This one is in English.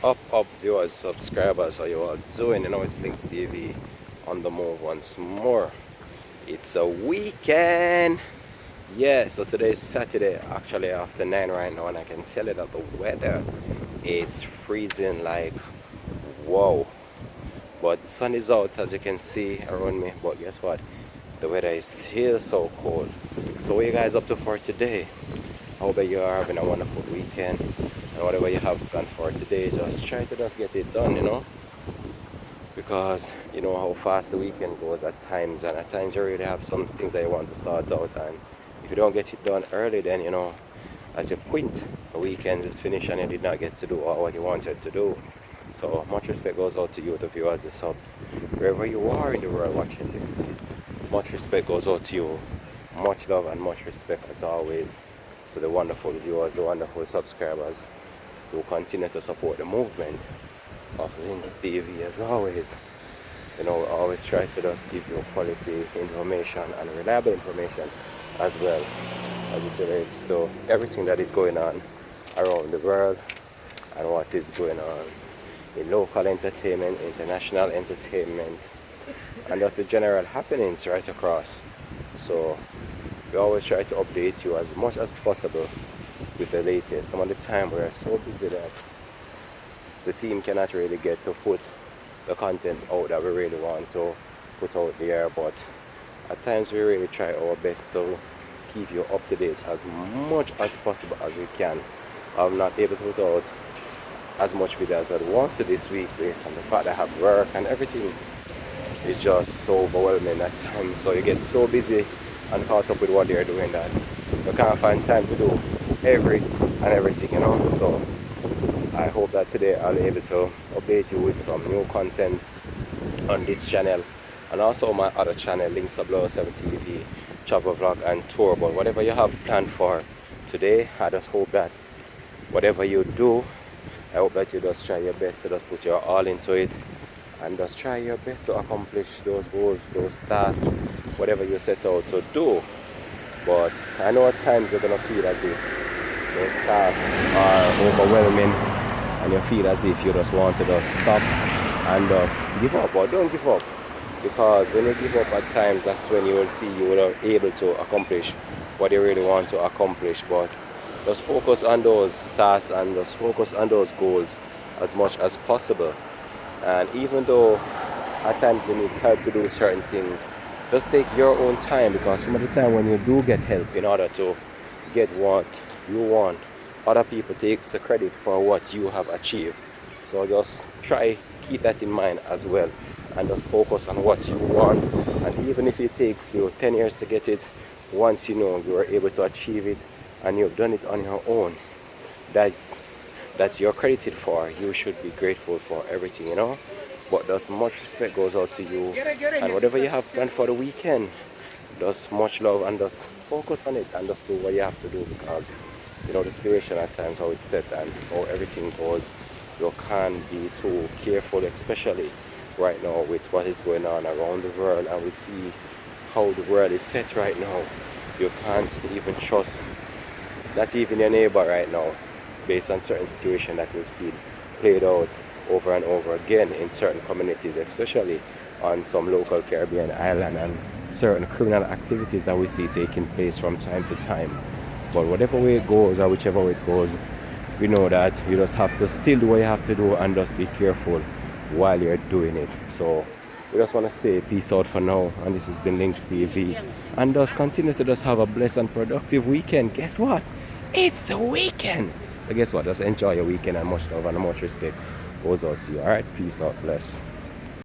Up, viewers, subscribers, how you all doing? You know, it's Links TV on the move once more. It's a weekend. Yeah, so today is Saturday, actually after 9 right now, and I can tell you that the weather is freezing like whoa. But the sun is out, as you can see around me. But guess what? The weather is still so cold. So what are you guys up to for today? I hope that you are having a wonderful weekend. And whatever you have planned for today, just try to just get it done, you know. Because you know how fast the weekend goes at times. And at times you really have some things that you want to sort out. And if you don't get it done early, then, you know, as you quit, the weekend is finished and you did not get to do all what you wanted to do. So much respect goes out to you, the viewers, the subs, wherever you are in the world watching this. Much respect goes out to you. Much love and much respect as always to the wonderful viewers, the wonderful subscribers who continue to support the movement of Links TV as always. You know, I always try to just give you quality information and reliable information as well as it relates to everything that is going on around the world and what is going on in local entertainment, international entertainment, and just the general happenings right across. So we always try to update you as much as possible with the latest. Some of the time we're so busy that the team cannot really get to put the content out that we really want to put out there, but at times we really try our best to keep you up to date as much as possible as we can. I'm not able to put out as much video as I'd want to this week based on the fact that I have work and everything is just so overwhelming at times. So you get so busy and caught up with what they're doing that you can't find time to do everything, you know. So I hope that today I'll be able to update you with some new content on this channel and also my other channel, Links 007 TV, travel vlog and tour. But whatever you have planned for today, I just hope that whatever you do, I hope that you just try your best to just put your all into it and just try your best to accomplish those goals, those tasks, whatever you set out to do. But I know at times you're going to feel as if those tasks are overwhelming and you feel as if you just want to just stop and just give up. But don't give up, because when you give up at times, that's when you will see you will be able to accomplish what you really want to accomplish. But just focus on those tasks and just focus on those goals as much as possible. And even though at times you need help to do certain things, just take your own time, because some of the time when you do get help in order to get what you want, other people take the credit for what you have achieved. So just try keep that in mind as well and just focus on what you want. And even if it takes you 10 years to get it, once you know you are able to achieve it and you've done it on your own, that you're credited for, you should be grateful for everything, you know. But just much respect goes out to you, and whatever you have planned for the weekend, just much love and just focus on it and just do what you have to do, because you know the situation at times, how it's set and how everything goes, you can't be too careful, especially right now with what is going on around the world, and we see how the world is set right now. You can't even trust not even your neighbor right now, based on certain situations that we've seen played out over and over again in certain communities, especially on some local Caribbean island, and certain criminal activities that we see taking place from time to time. But whatever way it goes or whichever way it goes, we know that you just have to still do what you have to do and just be careful while you're doing it. So we just want to say peace out for now, and this has been Links TV, and just continue to just have a blessed and productive weekend. Guess what? It's the weekend. So guess what? Just enjoy your weekend, and much love and much respect goes out to you. Alright, peace out, bless.